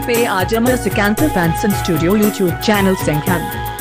पे आजम Sikandar फैंसन studio YouTube channel संख्यान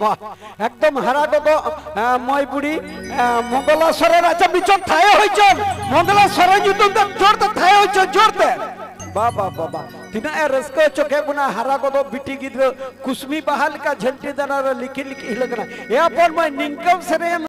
एकदम हरा गो मई बुढ़ी मंगलाश्वर अच्छा बिचन थाए होइचन मंगलाश्वर जुतुम जोरते थाए होइचन जोरते बाबा बाबा तिना रस्को चोके गुना हरा गो बिटी गिद्र कुसमी बहाल का झंटी दना लिखी लिखी लगना या पर मैं निंकम सरे